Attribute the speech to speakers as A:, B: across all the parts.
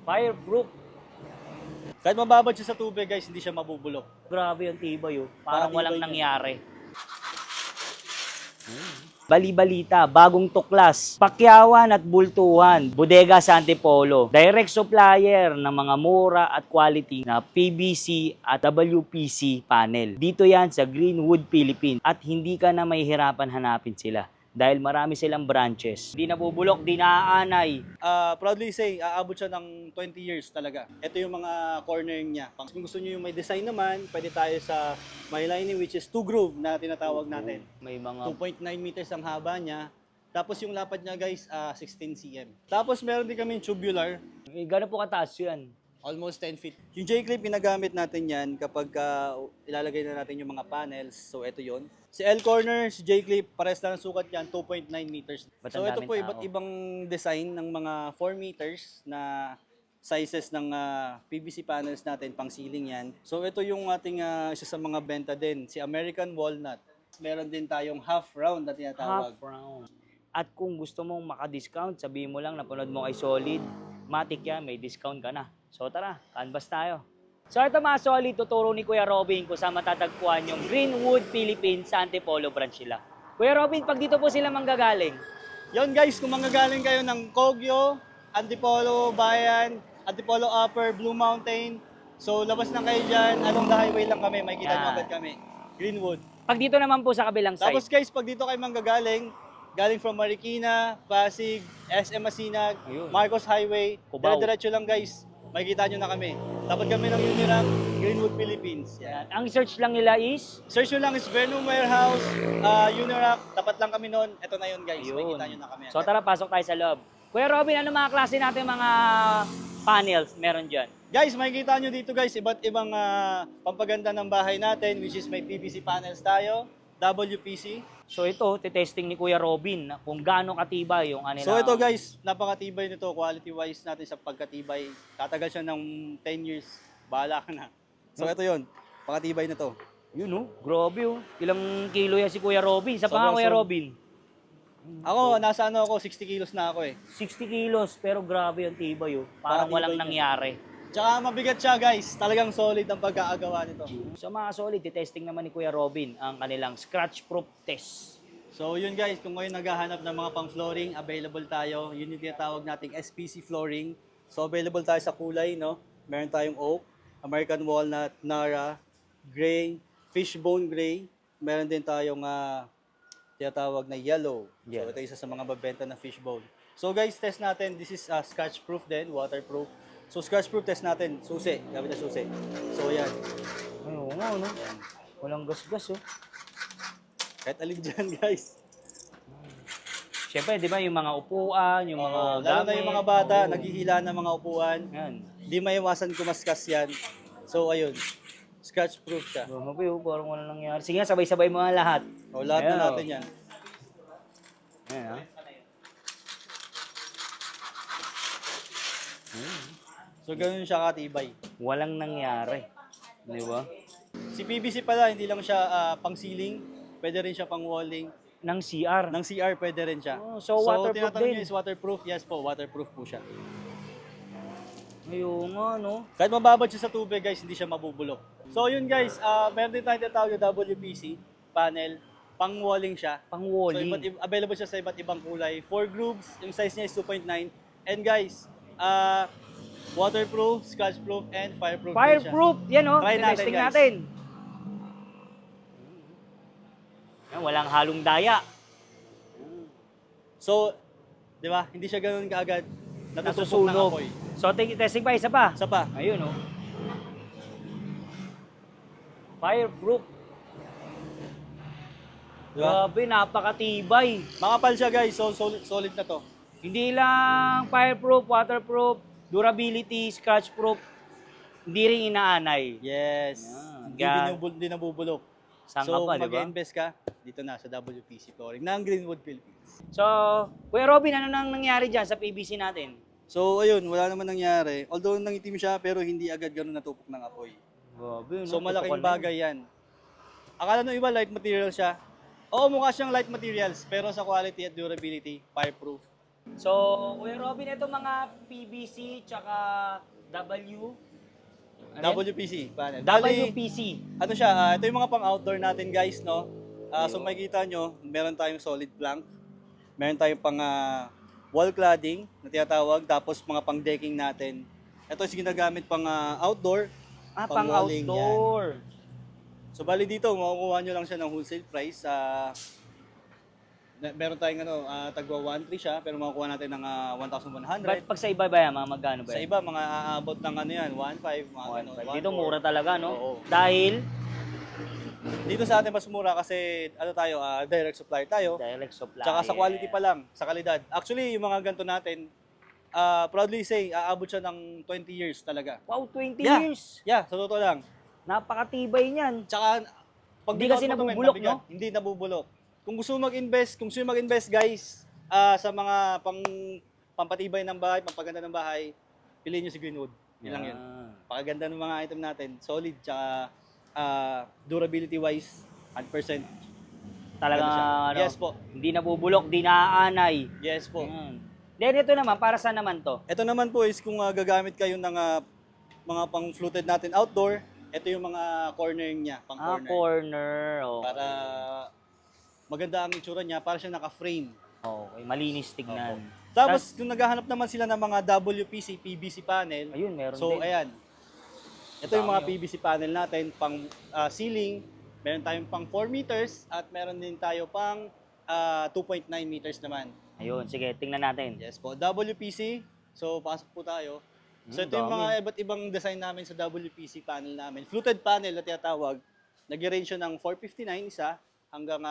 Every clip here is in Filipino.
A: Fireproof.
B: Kahit mababad siya sa tubig guys, hindi siya mabubulok.
A: Grabe yung tibay, oh. Parang
B: Parang
A: walang
B: tibay
A: nangyari. Bali-balita, bagong tuklas, pakyawan at bultuhan, Bodega sa Antipolo. Direct supplier ng mga mura at quality na PVC at WPC panel. Dito yan sa Greenwood, Philippines. At hindi ka na mahihirapan hanapin sila. Dahil marami silang branches. Di nabubulok, di naaanay.
B: Proudly say, aabot siya ng 20 years talaga. Ito yung mga corner niya. Kung gusto niyo yung may design naman, pwede tayo sa my lining which is 2 groove na tinatawag natin.
A: May mga
B: 2.9 meters ang haba niya. Tapos yung lapad niya guys, 16 cm. Tapos meron din kami tubular,
A: gano'n po kataas yan.
B: almost 10 feet. Yung J-clip, ginagamit natin yan kapag ilalagay na natin yung mga panels. So ito yon. Si L-corner, si J-clip, pares lang ang sukat yan, 2.9 meters.
A: Ba't
B: So
A: ang
B: ito
A: daming
B: po,
A: tao?
B: iba't ibang design ng mga 4 meters na sizes ng PVC panels natin, pang ceiling yan. So ito yung ating isa sa mga benta din, si American Walnut. Meron din tayong half round na tinatawag.
A: Half round. At kung gusto mong maka-discount, sabihin mo lang, napanood mo kay Solid, matik yan, may discount ka na. So tara, canvas tayo. So ito mga Solid, tuturo ni Kuya Robin kung saan matatagpuan yung Greenwood, Philippines sa Antipolo branch nila. Kuya Robin, pag dito po sila manggagaling,
B: Yon guys, kung manggagaling kayo ng Kogyo, Antipolo, Bayan, Antipolo Upper, Blue Mountain, so labas lang kayo dyan, along the highway lang kami, may kita nyo
A: Yan.
B: agad kami. Greenwood.
A: pag dito naman po sa kabilang side,
B: Tapos guys, pag dito kayo manggagaling, galing from Marikina, Pasig, SM Masinag,
A: Ayun.
B: Marcos Highway,
A: Cubao.
B: dire-diretso lang guys, makikita nyo na kami. Dapat kami ng Unirac, Greenwood, Philippines. Yan.
A: ang search lang nila is,
B: Search nyo lang is Venom Warehouse, Unirac, tapat lang kami noon. Ito na yun guys,
A: Ayun.
B: makikita nyo na kami.
A: So tara, pasok tayo sa loob. Kuya Robin, ano mga klase natin mga panels meron dyan?
B: Guys, makikita nyo dito guys, iba't ibang pampaganda ng bahay natin, which is may PVC panels tayo, WPC.
A: So ito, titesting ni Kuya Robin na kung gaano katibay yung kanila.
B: So ito guys, napakatibay nito, quality-wise natin sa pagkatibay. Tatagal siya ng 10 years, bahala ka na. So ito yon, pakatibay na to.
A: Yun oh, grabe oh. Ilang kilo yan si Kuya Robin? Sa
B: Sobrang
A: pa Kuya
B: solid.
A: Robin?
B: Ako, nasa ano ako, 60 kilos na ako eh.
A: 60 kilos, pero grabe yung tibay oh. Parang
B: Pakatibay
A: walang
B: niya.
A: nangyari.
B: Tsaka mabigat siya guys, talagang solid ang pagkakagawa nito.
A: So mga solid, titesting naman ni Kuya Robin ang kanilang scratch-proof test.
B: So yun guys, kung ngayon naghahanap ng mga pang-flooring, available tayo. Yun yung tinatawag nating SPC flooring. So available tayo sa kulay, no? Meron tayong oak, American walnut, Nara, gray, fishbone gray. Meron din tayong tinatawag na yellow.
A: Yeah.
B: So ito isa sa mga babenta na fishbone. So guys, test natin. This is scratch-proof din, waterproof. So scratch-proof test natin, susi, gamit na susi. So yan.
A: Ay, oo nga, no? Walang gasgas, oh.
B: Kahit alin dyan guys.
A: Siyempre, di ba, yung mga upuan, yung mga
B: Oo, lalo na yung mga bata, naghihila ng mga upuan.
A: Yan.
B: Di maiwasan kumaskas yan. So ayun, scratch-proof siya.
A: Grabe, oh, parang walang nangyari. Sige nga, sabay-sabay mga lahat.
B: O, lahat
A: Ayan,
B: na
A: oh.
B: natin yan.
A: Ayan, ha?
B: So ganun siya katibay.
A: Walang nangyari. Di ba?
B: Si PVC pala, hindi lang siya pang ceiling, pwede rin siya pang walling.
A: Ng CR.
B: Ng CR, pwede rin siya.
A: Oh, so waterproof
B: tinatanong
A: din.
B: niyo is waterproof? Yes po, waterproof po siya.
A: Ayun nga, no?
B: Kahit mababad siya sa tubig guys, hindi siya mabubulok. So yun guys, meron din tayong tinatawag na WPC panel, pang walling siya.
A: Pang
B: So
A: walling.
B: available siya sa iba't ibang kulay. 4 grooves, yung size niya is 2.9. And guys, waterproof, scratch-proof, and fireproof. din siya.
A: Fireproof! Yan, oh.
B: Try natin,
A: Testing
B: guys.
A: natin. Yan, walang halong daya.
B: So, di ba, hindi siya ganoon kaagad natutusok ng
A: Nasusunog.
B: apoy.
A: So, testing pa, isa pa.
B: Isa pa.
A: Ayun, oh. Fireproof.
B: Di ba?
A: Grabe, napakatibay.
B: Makapal siya guys, so solid na to.
A: Hindi lang fireproof, waterproof, durability, scratch-proof, hindi rin inaanay.
B: Yes.
A: Yan.
B: Hindi nabubulok.
A: Saan
B: So,
A: ka pa, di ba?
B: mag-invest ka, dito na sa WPC flooring ng Greenwood, Philippines.
A: So, Kuya Robin, ano nang nangyari dyan sa PVC natin?
B: So, ayun, wala naman nangyari. Although nangitim siya, pero hindi agad gano'n natupok ng apoy.
A: Grabe,
B: So, malaking bagay yan. Akala nung iba, light material siya. Oo, mukha siyang light materials, pero sa quality at durability, fireproof.
A: So, Kuya Robin, ito mga PVC tsaka W. Ano yan?
B: WPC panel. Bali,
A: WPC.
B: ano siya, ito yung mga pang-outdoor natin guys, no? So makikita nyo, meron tayong solid plank, meron tayong pang wall cladding na tinatawag, tapos mga pang-decking natin. Ito is ginagamit pang outdoor,
A: Ah,
B: pang
A: pang
B: walling, yan.
A: outdoor.
B: So bali dito, makukuha nyo lang siya ng wholesale price. Meron tayong tagwa 1.3 siya, pero makukuha natin ng 1,100.
A: But pag sa iba ba yan, mga magkano ba
B: Sa
A: yan?
B: iba, mga aabot ng ano yan, 1.5, mga ganun,
A: 1.5. Dito
B: 1.4.
A: mura talaga, no?
B: Oo.
A: Dahil
B: Dito sa atin mas mura kasi ano tayo, direct supplier tayo.
A: direct supply.
B: Tsaka sa quality pa lang, sa kalidad. Actually, yung mga ganito natin, proudly say, aabot siya ng 20 years talaga.
A: Wow, 20
B: Yeah.
A: years.
B: Yeah, sa totoo lang.
A: Napakatibay niyan.
B: Tsaka, pag
A: Hindi kasi
B: binuhat mo to,
A: nabubulok,
B: mabigat.
A: no?
B: Hindi nabubulok. Kung gusto mo mag-invest guys, sa mga pampatibay ng bahay, pampaganda ng bahay, piliin nyo si Greenwood. Yun lang yun. Pakaganda ng mga item natin, solid, tsaka durability wise, 100%.
A: Talaga,
B: Ano siya?
A: ano,
B: Yes po.
A: hindi nabubulok, di naaanay.
B: Yes po.
A: Then ito naman, para saan naman to?
B: Ito naman po is kung gagamit kayo ng mga pang-fluted natin outdoor, ito yung mga corner niya, pang
A: Ah,
B: corner.
A: corner. Okay.
B: Para maganda ang itsura niya, para siya naka-frame.
A: Okay, malinis tignan.
B: Tapos kung naghahanap naman sila ng mga WPC, PVC panel,
A: Ayun, meron
B: so
A: din.
B: ayan. Ito yung mga
A: Dami,
B: PVC panel natin, pang ceiling, meron tayong pang 4 meters at meron din tayo pang 2.9 meters naman.
A: Ayun, sige, tingnan natin.
B: Yes po, WPC. So pasok po tayo. So ito yung
A: dami.
B: mga iba't ibang design namin sa WPC panel namin. Fluted panel na tinatawag. Nag-range siya ng 459 isa hanggang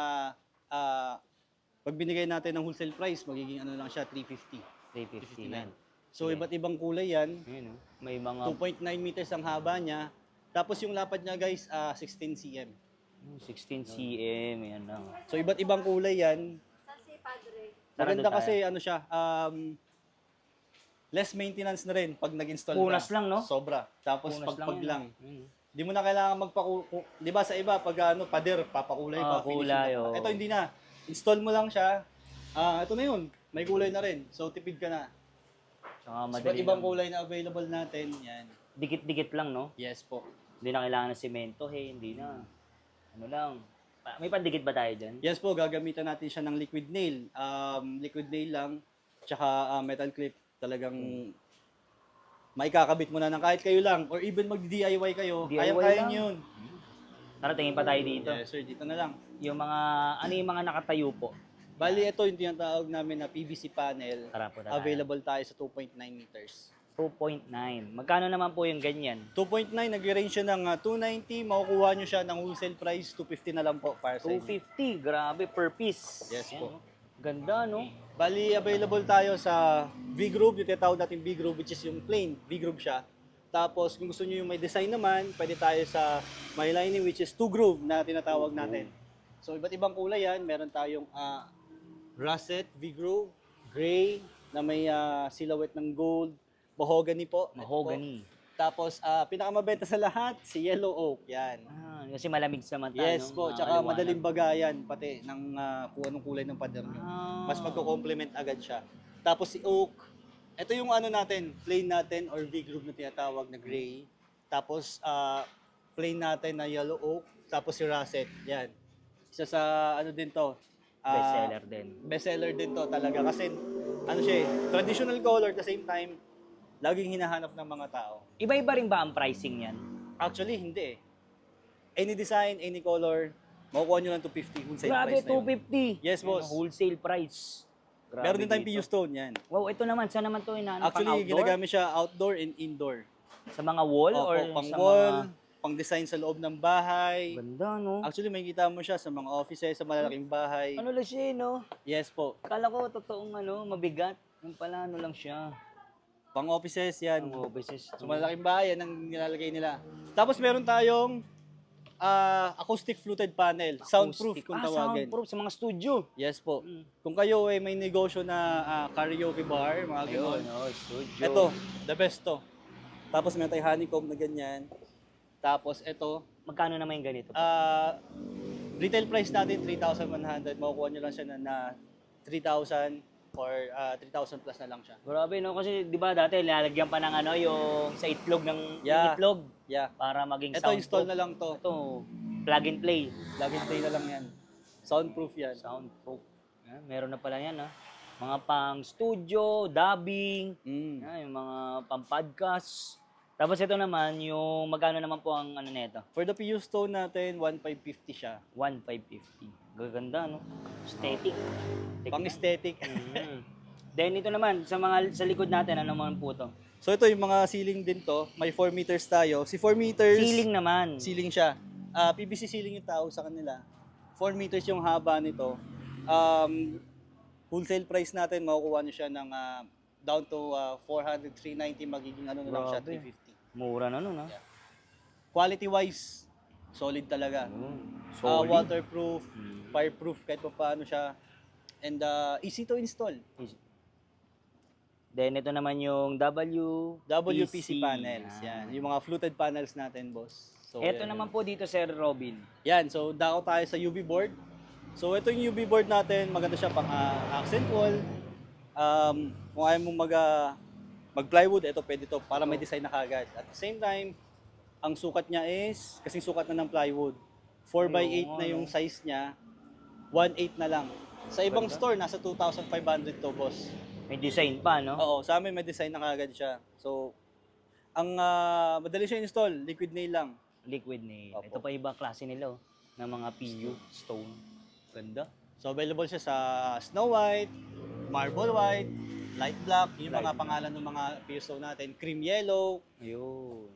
B: pag binigay natin ng wholesale price, magiging ano lang siya, 350.
A: 350 yan.
B: So
A: Sige.
B: iba't ibang kulay yan.
A: Ayun, oh. May mga
B: 2.9 meters ang haba niya. Tapos yung lapad niya guys, 16 cm.
A: 16 cm, yan lang.
B: So iba't ibang kulay yan.
A: Tara,
B: Maganda
A: doon tayo.
B: kasi ano siya, less maintenance na rin pag nag-install
A: Punas
B: ka.
A: lang, no?
B: Sobra. Tapos
A: Punas
B: pagpag
A: yan,
B: lang.
A: no? Ayun.
B: Di mo na kailangan di ba sa iba pag pader, papakulay,
A: kulay,
B: na.
A: oo.
B: Ito hindi na. Install mo lang siya. Ito na yun. May kulay na rin. So tipid ka na.
A: Tsaka
B: Iba't
A: madali
B: ibang
A: lang.
B: kulay na available natin. Yan.
A: Dikit-dikit lang, no?
B: Yes po.
A: Hindi na kailangan ng semento, hindi na. Ano lang. May pandikit ba tayo dyan?
B: Yes po, gagamitan natin siya ng liquid nail. Liquid nail lang. Tsaka metal clip. Talagang maikakabit mo na ng kahit kayo lang. Or even mag-DIY kayo.
A: DIY
B: Kaya-kaya
A: lang.
B: nyo yun.
A: Tara, tingin pa tayo dito.
B: Yes sir, dito na lang.
A: Yung mga, ano yung mga nakatayo po?
B: Bali, ito yung tinatawag namin na PVC panel.
A: Tara po tayo.
B: Available tayo sa 2.9 meters.
A: 2.9. Magkano naman po yung ganyan?
B: 2.9, nag-range siya ng 290. Makukuha nyo siya ng wholesale price, 250 na lang po para sa inyo.
A: 250. Grabe, per piece.
B: Yes
A: Yan,
B: po.
A: oh. Ganda, no?
B: Bali, available tayo sa V-Groove, yung tinatawag natin V-Groove, which is yung plain V-Groove siya. Tapos, kung gusto nyo yung may design naman, pwede tayo sa may lining, which is 2-groove na tinatawag natin. So, iba't ibang kulay yan. Meron tayong russet, V-Groove, gray, na may silhouette ng gold, mahogany po. Ito
A: Mahogany.
B: po. Tapos, pinakamabenta sa lahat, si Yellow Oak. Yan.
A: Kasi malamig sa mata,
B: Yes
A: no?
B: po, tsaka
A: Maliwanag.
B: madaling bagayan pati ng kung anong kulay ng pader nyo. Mas magko-complement agad siya. Tapos si oak, ito yung ano natin, plain natin or V-groove na tinatawag na gray. Tapos plain natin na yellow oak. Tapos si russet, yan. Isa sa ano din to.
A: Bestseller din.
B: Bestseller din to talaga kasi ano siya traditional color at the same time, laging hinahanap ng mga tao.
A: Iba-iba rin ba ang pricing yan?
B: Actually, hindi eh. Any design, any color, makukuha nyo lang 250 wholesale
A: Grabe,
B: price na yun.
A: 250.
B: Yes, boss.
A: Wholesale price. Grabe
B: Meron din tayong
A: dito.
B: PU Stone, yan.
A: Wow, ito naman. Saan naman to inaano?
B: Actually,
A: Pang-outdoor?
B: ginagamit siya outdoor and indoor.
A: Sa mga wall
B: Opo,
A: or
B: pang
A: sa
B: wall,
A: mga...
B: pang design sa loob ng bahay.
A: Ganda, no?
B: Actually, may kita mo siya sa mga offices, sa malalaking bahay.
A: Ano lang siya, no?
B: Yes po.
A: Akala ko totoong mabigat. Yung pala, ano lang siya.
B: Pang offices, yan.
A: Ang offices.
B: Sa malalaking bahay, yan ang nilalagay nila. Tapos meron tayong acoustic fluted panel. Soundproof kung tawagin.
A: Soundproof sa mga studio.
B: Yes po. Kung kayo ay may negosyo na karaoke bar, mga
A: Ayun,
B: gano'n.
A: studio.
B: Ito, the best to. Tapos meron tayong honeycomb na ganyan. Tapos ito,
A: Magkano naman yung ganito?
B: retail price natin 3,100. Makukuha nyo lang siya na 3,000. or 3,000 plus na lang siya.
A: Grabe, no? Kasi, di ba, dati, nilalagyan pa ng ano, yung sa itlog ng
B: Yeah.
A: yung itlog
B: Yeah.
A: para maging
B: Ito, install
A: soundproof.
B: na lang to.
A: Ito, plug and play.
B: Plug and play na lang yan. Soundproof yan.
A: Soundproof. Yan, meron na pala yan, ha? Mga pang studio, dubbing,
B: Mm.
A: yan, yung mga pang podcast. Tapos ito naman, yung magkano naman po ang ano nito?
B: For the PU Stone natin, 1,550 siya.
A: 1,550. Gaganda, no? Aesthetic.
B: Pang aesthetic.
A: Mhm. Then ito naman, sa likod natin, ano naman po to?
B: So ito yung mga ceiling din to. May 4 meters tayo. Si 4 meters,
A: Ceiling naman.
B: ceiling siya. PVC ceiling yung tawag sa kanila. 4 meters yung haba nito. Wholesale price natin, makukuha nyo siya ng down to 400, 390, magiging ano na lang siya,
A: Grabe.
B: 350.
A: Mura na nun, ha?
B: Yeah. Quality-wise, solid talaga.
A: Solid.
B: Waterproof,
A: Mm.
B: fireproof, kahit pa paano siya. And easy to install.
A: Then ito naman yung
B: WPC panels. Yan. Yung mga fluted panels natin, boss. So,
A: Ito
B: yan.
A: naman po dito, Sir Robin.
B: Yan. So, dako tayo sa UV board. So, ito yung UV board natin. Maganda siya pang accent wall. Kung ayaw mong mag-plywood, ito pwede to para may design na kagad. At the same time, ang sukat niya is, kasing sukat na ng plywood. 4x8 na yung size niya. 1/8 na lang. Sa ibang
A: Ganda.
B: store, nasa 2,500 to, boss.
A: May design pa, no?
B: Oo, sa amin may design na kagad siya. So, ang madali siya install, liquid nail lang.
A: Liquid nail.
B: Opo.
A: Ito pa iba klase nila, oh, ng mga PU, stone. Ganda.
B: So, available siya sa Snow White, Marble White, Light Black, yung
A: Light
B: mga pangalan ng mga PSO natin, Cream Yellow,
A: Ayun.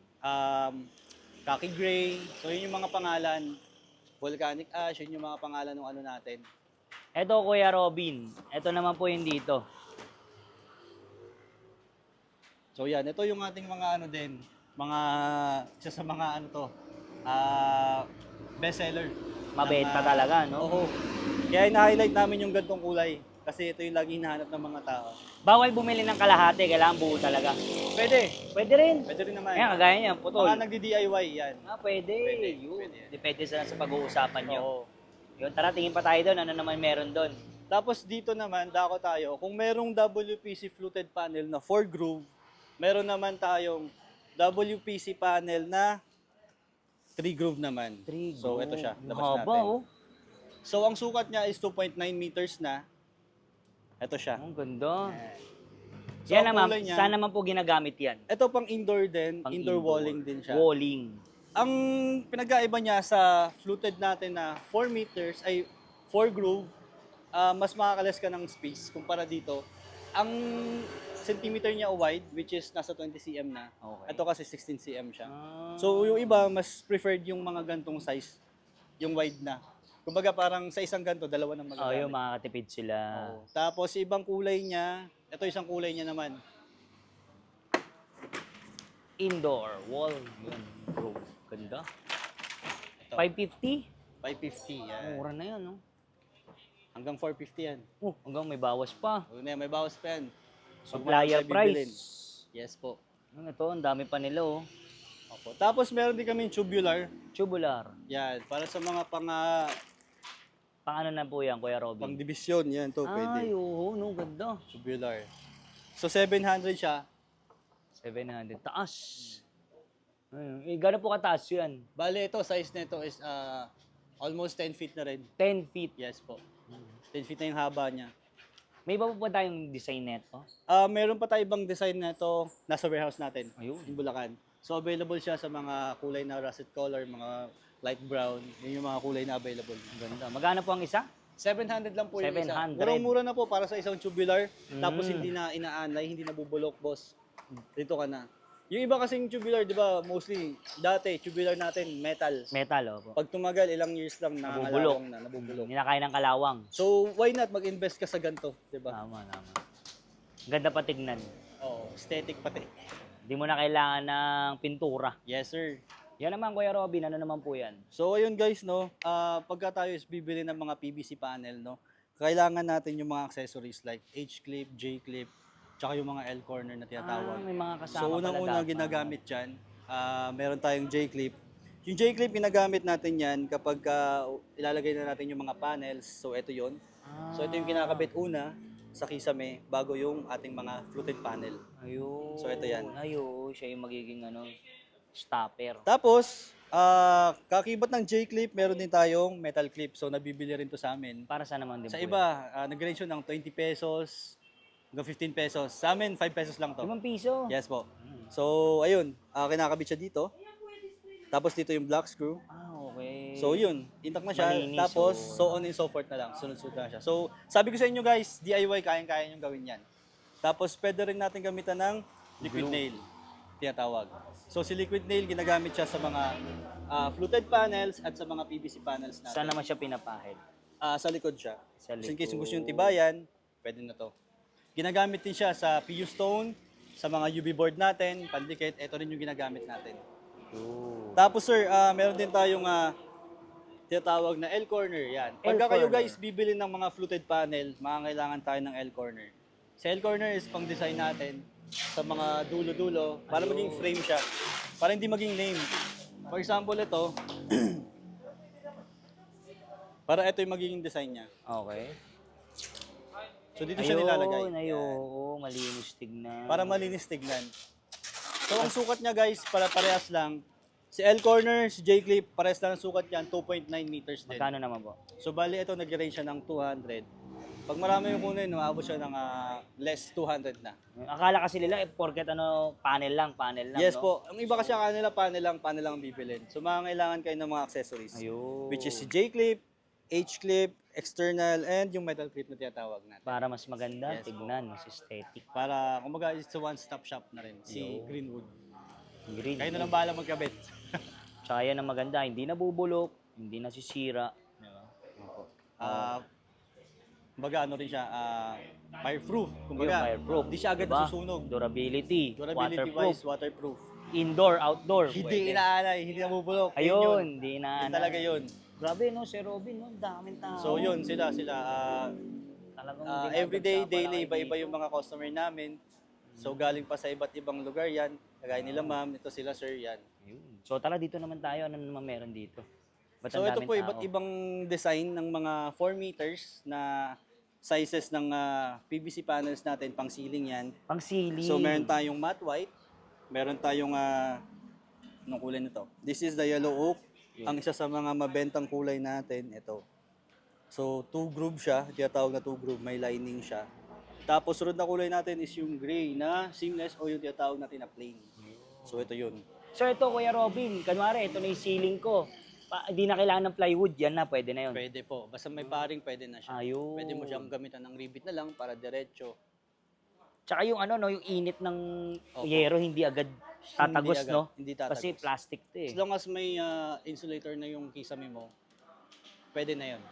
B: Khaki Gray. So, yun yung mga pangalan. Volcanic Ash, yun yung mga pangalan ng ano natin.
A: Ito, Kuya Robin. Ito naman po yung dito.
B: So, yan. Ito yung ating mga ano din. Isa sa mga ano to, bestseller.
A: Mabenta talaga, no?
B: Oo. Kaya na-highlight namin yung gantong kulay. Kasi ito yung lagi hinahanap ng mga tao.
A: Bawal bumili ng kalahati, kailangan buo talaga.
B: Pwede.
A: Pwede rin.
B: Pwede rin naman.
A: Ayan, kagaya niyan, putol.
B: Mga nagdi-DIY yan.
A: Pwede.
B: Pwede,
A: Yun.
B: pwede yan.
A: Depende sa pag-uusapan nyo.
B: Oo.
A: Yun, tara, tingin pa tayo doon. Ano naman meron doon?
B: Tapos dito naman, dako tayo. Kung merong WPC fluted panel na 4 groove, meron naman tayong WPC panel na 3 groove naman. So, ito siya. Labas
A: Haba,
B: natin.
A: oh.
B: So, ang sukat niya is 2.9 meters na. Ito siya.
A: Ang ganda.
B: So,
A: Yan
B: ang
A: naman,
B: kulay niya,
A: saan naman po ginagamit yan?
B: ito pang indoor din,
A: Pang
B: indoor walling din siya.
A: Walling.
B: Ang pinagkaiba niya sa fluted natin na 4 meters, ay 4 groove, mas makakalas ka ng space kumpara dito. Ang centimeter niya wide, which is nasa 20 cm na.
A: Okay.
B: Ito kasi 16 cm siya.
A: Ah.
B: So yung iba, mas preferred yung mga gantong size, yung wide na. Kumbaga parang sa isang ganto, dalawa na
A: Oh,
B: magagamit.
A: yung makakatipid sila.
B: Oo. Tapos ibang kulay niya, ito isang kulay niya naman.
A: Indoor wall. Yun, bro. Ganda.
B: Ito,
A: 550?
B: 550 yan.
A: Mura na yan, no?
B: Hanggang 450 yan.
A: Oh, hanggang may bawas pa.
B: Huwag na yan, may bawas pa yan. So,
A: Supplier
B: marami tayo bibilin.
A: price.
B: Yes po.
A: Ito, ang dami pa nila, oh.
B: Opo. Tapos meron din kami tubular.
A: Tubular.
B: Yan, para sa mga
A: Paano na po yan, Kuya Robin?
B: pang division, yan to, pwede.
A: Ay, oo, no, ganda.
B: Tubular. So 700 siya.
A: 700. Taas. Ayun. Eh, gano'n po kataas yan?
B: Bale ito, size nito is almost 10 feet na rin.
A: 10 feet.
B: Yes po. 10 feet na yung haba niya.
A: May iba pa po tayong design neto?
B: Meron pa tayo ibang design na ito nasa warehouse natin.
A: Ayun.
B: In Bulacan. So available siya sa mga kulay na russet color, mga light brown. Yun yung mga kulay na available.
A: Ang ganda. Magkano po ang isa?
B: 700 lang po yung isa.
A: 700.
B: Murang-mura na po para sa isang tubular. Tapos
A: Mm.
B: hindi na inaanay, hindi na bubulok, boss. Dito ka na. Yung iba kasing tubular, di ba, mostly, dati, tubular natin, metal.
A: Metal, oh.
B: Pag tumagal, ilang years lang
A: Nabubulok.
B: nangangalawang na, nabubulok.
A: Ninakain ng kalawang.
B: So, why not mag-invest ka sa ganito, di ba?
A: Tama, tama. Ganda pa tignan.
B: Oo, aesthetic pati.
A: Hindi mo na kailangan ng pintura.
B: Yes, sir.
A: Yan naman, Kuya Robin. Ano naman po yan?
B: So, ayun guys, no, pagka tayo is bibili ng mga PVC panel, no, kailangan natin yung mga accessories like H-clip, J-clip, tsaka yung mga L-corner na tinatawag.
A: May mga kasama
B: So,
A: pala
B: unang-una
A: dapat.
B: ginagamit dyan, meron tayong J-clip. Yung J-clip, ginagamit natin yan kapag ilalagay na natin yung mga panels. So, ito yon. So, ito yung kinakabit una. sa kisame bago yung ating mga fluted panel.
A: Ayun.
B: So, ito yan.
A: Ayun, siya yung magiging stopper.
B: Tapos, kakibat ng J-clip, meron din tayong metal clip. So, nabibili rin to sa amin.
A: Para sa naman din
B: Sa
A: po
B: iba, nag-range yun ng 20 pesos hanggang 15 pesos. Sa amin, 5 pesos lang to.
A: 5 piso.
B: Yes po. So, ayun, kinakabit siya dito. Tapos dito yung black screw.
A: Okay.
B: So, yun, intact na siya.
A: Malinis,
B: Tapos,
A: so-
B: so on and so forth na lang. Sunod-sunod na siya. So, sabi ko sa inyo guys, DIY, kayang-kaya nyo gawin yan. Tapos, pwede rin natin gamitan ng liquid nail, tinatawag. So, si liquid nail, ginagamit siya sa mga fluted panels at sa mga PVC panels natin.
A: Saan naman siya pinapahid?
B: Sa likod siya.
A: Sa
B: Just in case
A: likod.
B: gusto yung tibayan, pwede na to. Ginagamit din siya sa PU stone, sa mga UV board natin, pandikit, ito rin yung ginagamit natin.
A: Ooh.
B: Tapos sir, meron din tayong tinatawag na L-corner. Yan. Pagka kayo
A: L-corner.
B: guys bibili ng mga fluted panel, makakailangan tayo ng L-corner. Sa L-corner is pang design natin sa mga dulo-dulo para maging frame siya. Para hindi maging name. For example, ito. Para ito yung magiging design niya.
A: Okay.
B: So dito siya nilalagay.
A: Ayun,
B: Yan.
A: oo, malinis tignan.
B: Para malinis tignan. So ang sukat niya guys, para parehas lang. Si L-corner, si J-clip, parehas lang ang sukat niyan, 2.9 meters din.
A: Magkano naman po?
B: So bali ito nag-range siya ng 200. Pag marami yung kunin, umaabot siya ng less 200 na.
A: Akala kasi nila, porket panel lang,
B: Yes
A: no?
B: po. Ang iba kasi kanila panel lang ang bibilin. So makakailangan kayo ng mga accessories.
A: Ayun.
B: Which is si J-clip, H-clip, external, and yung metal clip na tinatawag natin.
A: Para mas maganda,
B: Yes,
A: tignan, mas aesthetic.
B: Para, kumbaga, it's a one-stop shop na rin, si Greenwood.
A: Green.
B: Kayo na lang bahala magkabit.
A: Tsaka yan ang maganda, hindi nabubulok, hindi nasisira.
B: Kumbaga, ano rin siya, fireproof.
A: Yung
B: Kumbaga,
A: fireproof.
B: hindi siya agad
A: Diba?
B: nasusunog.
A: Durability,
B: Durability-wise, waterproof.
A: indoor, outdoor.
B: Hindi
A: pwede.
B: inaanay, hindi nabubulok. Yun yun.
A: Ayun, hindi na.
B: Yun talaga yun.
A: Grabe no, Sir Robin, no? Daming tao.
B: So yun, sila.
A: Talagang
B: Everyday,
A: dinadagsa
B: daily,
A: pala kayo
B: iba-iba yung mga customer namin. So galing pa sa iba't ibang lugar yan. Kagaya nila ma'am, ito sila sir yan.
A: Ayun. So tara dito naman tayo, ano naman meron dito? Ba't
B: So
A: ang
B: ito
A: daming
B: po
A: tao?
B: iba't ibang design ng mga 4 meters na sizes ng PVC panels natin, pang ceiling yan.
A: Pang ceiling.
B: So meron tayong matte white, meron tayong anong kulay nito? This is the yellow oak. Ang isa sa mga mabentang kulay natin, ito. So 2 groove siya, tinatawag na 2 groove, may lining siya. Tapos sunod na kulay natin is yung gray na seamless o yung tinatawag natin na plain. So ito yun.
A: So ito, Kuya Robin, kanwari, ito na yung ceiling ko. Hindi na kailangan ng plywood, yan na, pwede na yun.
B: Pwede po. Basta may paring, pwede na siya.
A: Ayun.
B: Pwede mo siyang gamitan ng rivet na lang para diretso.
A: Tsaka yung yung init ng
B: Opo.
A: yero, hindi agad tatagos,
B: Hindi agad,
A: no?
B: hindi tatagos.
A: Kasi plastic to eh.
B: As long as may insulator na yung kisame mo, pwede na yun.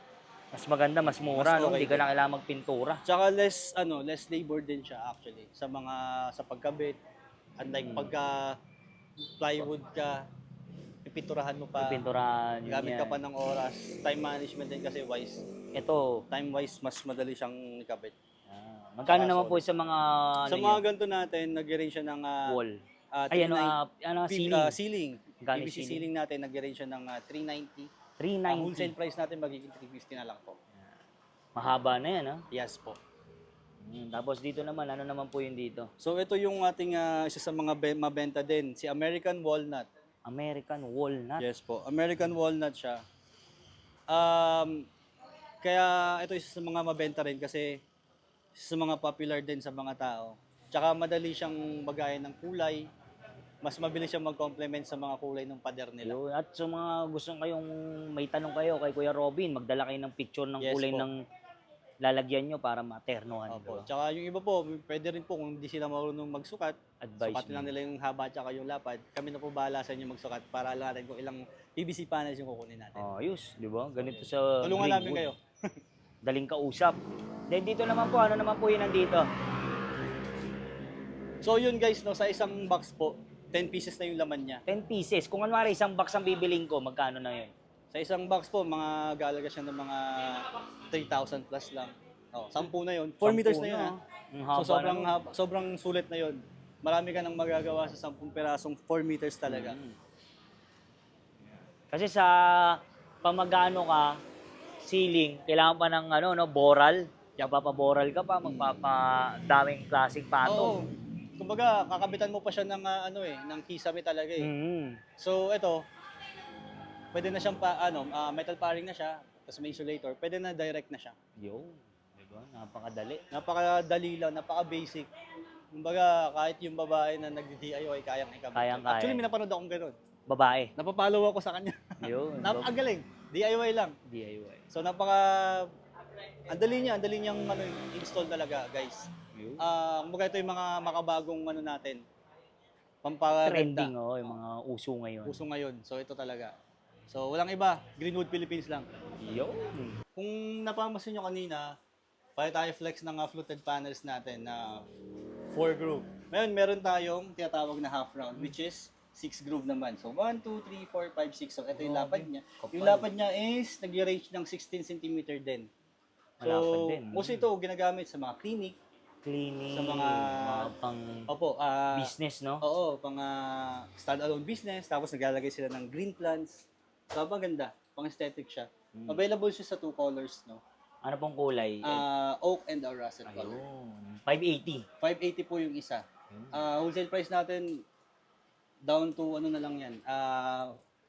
A: Mas maganda, mas mura,
B: Mas
A: no?
B: okay
A: Hindi ka
B: din.
A: na kailangan magpintura.
B: Tsaka less labor din siya actually sa pagkabit. Unlike pagka plywood ka, pipinturahan mo pa.
A: Pinturahan, yun
B: Gamit ka
A: yan.
B: pa ng oras. Time management din kasi
A: Ito,
B: time-wise, mas madali siyang ikabit.
A: magkano
B: Ah,
A: naman po
B: sorry.
A: sa mga,
B: Sa mga ganito natin, nag-range siya ng
A: wall?
B: 390
A: ceiling.
B: ceiling.
A: Magkano
B: PVC
A: ceiling?
B: ceiling natin, nag-range siya ng 390.
A: 390.
B: Wholesale price natin magiging 350 na lang po.
A: Mahaba na yan, ha?
B: Yes po.
A: Tapos dito naman, ano naman po yun dito?
B: So ito yung ating isa sa mga mabenta din, si American Walnut.
A: American walnut.
B: Yes po, American Walnut siya. Kaya ito isa sa mga mabenta rin kasi isa sa mga popular din sa mga tao. Tsaka madali siyang bagayan ng kulay. Mas mabilis siyang mag-complement sa mga kulay ng pader nila.
A: Yun. At sa mga gustong kayong may tanong kayo kay Kuya Robin, magdala kayo ng picture ng
B: Yes
A: kulay
B: po.
A: ng lalagyan nyo para maternohan.
B: Opo.
A: Diba?
B: Tsaka yung iba po, pwede rin po kung hindi sila marunong magsukat,
A: Advice
B: sukatin lang nila yung haba tsaka yung lapad. Kami na po bahala sa inyo magsukat para alam natin kung ilang PVC panels yung kukunin natin.
A: Ayos, di ba? Ganito sa
B: Tulungan namin
A: Greenwood.
B: kayo.
A: Daling kausap. Then dito naman po, ano naman po yun nandito?
B: So yun guys, no, sa isang box po, 10 pieces na yung laman niya.
A: 10 pieces. Kung anwari, isang box ang bibiling ko, magkano na yun?
B: Sa isang box po, mga galaga siya ng mga 3,000 plus lang. Oh, 10 na yun. 4 meters na yun, ha?
A: Ang
B: So
A: haba na nun.
B: sobrang sulit na yun. Marami ka nang magagawa sa 10 perasong 4 meters talaga.
A: Kasi sa pamagano ka, ceiling, kailangan pa ng boral. Papaboral ka pa, magpapadaming klaseng
B: Oo.
A: patong.
B: Kumbaga, kakabitan mo pa siya ng ng kisame talaga eh.
A: Mm.
B: So ito, pwede na siyang metal paring na siya, tapos may insulator, pwede na direct na siya.
A: Yo, diba? Napakadali.
B: Napakadali lang, napaka-basic. Kumbaga, kahit yung babae na nag-DIY, kayang ikabit.
A: Kayang-kaya.
B: Actually, may napanood akong gano'n.
A: Babae.
B: Napapollow ako sa kanya.
A: Yun.
B: Napakagaling. DIY lang.
A: DIY.
B: So, ang dali niyang install talaga, guys.
A: Yun.
B: Kumbaga ito yung mga makabagong natin. Pampaganda.
A: Trending, oh, yung mga uso ngayon.
B: Puso ngayon. So, ito talaga. So, walang iba. Greenwood Philippines lang.
A: Yo.
B: Kung napamasin nyo kanina, pwede tayo flex ng fluted panels natin na 4 groove. Ngayon, meron tayong tinatawag na half round, which is 6 groove naman. So, 1, 2, 3, 4, 5, 6. So, ito yung lapad niya. Yung lapad niya is nag-range ng 16 cm din.
A: Malapad
B: So,
A: din.
B: most ito ginagamit sa mga clinic,
A: Cleaning.
B: sa mga
A: pang business, no?
B: Oo, pang stand-alone business. Tapos naglalagay sila ng green plants. So, maganda. Pang aesthetic siya. Available siya sa 2 colors, no?
A: Ano pong kulay?
B: Oak and russet color.
A: Ayun. 580.
B: 580 po yung isa. Wholesale price natin down to na lang yan.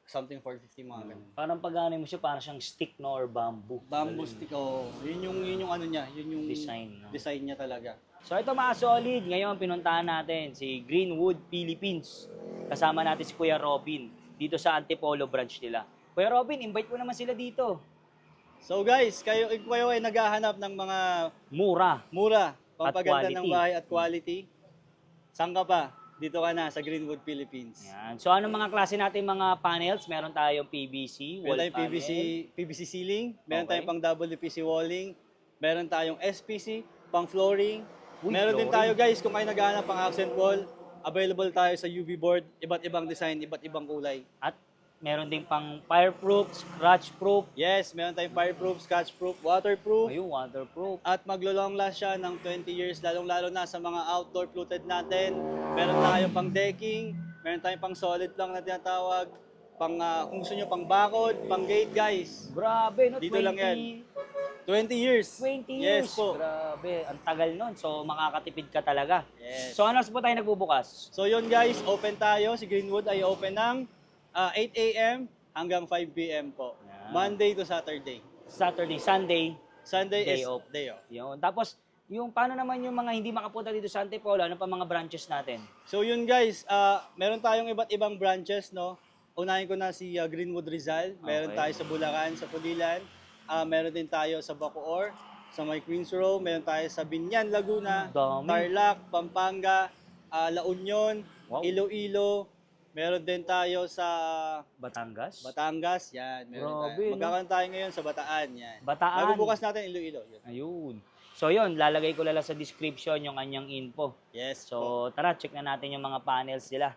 B: Something 450 mga ganun.
A: Parang pag mo siya, parang siyang stick, no? Or bamboo.
B: Bamboo stick, yun yung ano niya, yun yung
A: Design, no?
B: design niya talaga.
A: So ito mga solid, ngayon pinuntahan natin si Greenwood Philippines. Kasama natin si Kuya Robin dito sa Antipolo branch nila. Kuya Robin, invite mo naman sila dito.
B: So guys, kayo ay naghahanap ng mga
A: Mura.
B: pampaganda
A: quality.
B: ng bahay at quality. Saan ka pa? Dito ka na sa Greenwood Philippines.
A: Yan. So anong mga klase natin mga panels? Meron tayong PVC, wall
B: Meron tayong
A: panel.
B: PVC ceiling, meron
A: Okay.
B: tayong pang WPC walling, meron tayong SPC, pang flooring.
A: Uy,
B: Meron din
A: flooring.
B: tayo guys, kung kayo naghahanap pang accent wall, available tayo sa UV board, iba't ibang design, iba't ibang kulay.
A: At meron ding pang fireproof, scratch-proof.
B: Yes, meron tayong fireproof, scratch-proof, waterproof,
A: Ayun, waterproof.
B: at maglo-long last siya ng 20 years, lalong-lalo na sa mga outdoor fluted natin. Meron tayong pang decking, meron tayong pang solid lang na tinatawag, kung gusto nyo pang bakod, pang gate guys.
A: Grabe, no?
B: Dito lang yan. 20 years.
A: 20
B: Yes
A: years.
B: po.
A: Grabe, ang tagal nun. So, makakatipid ka talaga.
B: Yes.
A: So, ano po tayo nagbubukas?
B: So yun guys, open tayo. Si Greenwood ay open ng 8 a.m. hanggang 5 p.m. po.
A: Yan.
B: Monday to Saturday.
A: Saturday, Sunday.
B: Sunday
A: Day
B: is
A: off.
B: day off.
A: Yun. Tapos, yung paano naman yung mga hindi makapunta dito sa Antipolo, ano pa mga branches natin?
B: So yun guys, meron tayong iba't ibang branches, no? Unahin ko na si Greenwood Rizal. Meron
A: Okay.
B: tayo sa Bulacan, sa Pulilan. Meron din tayo sa Bacoor, sa may Queens Row. Meron tayo sa Binyan, Laguna,
A: Dami.
B: Tarlac, Pampanga, La Union,
A: Wow.
B: Iloilo. Meron din tayo sa
A: Batangas?
B: Batangas, yan. Meron
A: Grabe,
B: tayo.
A: no?
B: Magkakaroon tayo ngayon sa Bataan, yan.
A: Bataan.
B: Magbubukas natin Iloilo. Yun.
A: Ayun. So, yun. Lalagay ko lang sa description yung kanyang info.
B: Yes po.
A: So, tara, check na natin yung mga panels nila.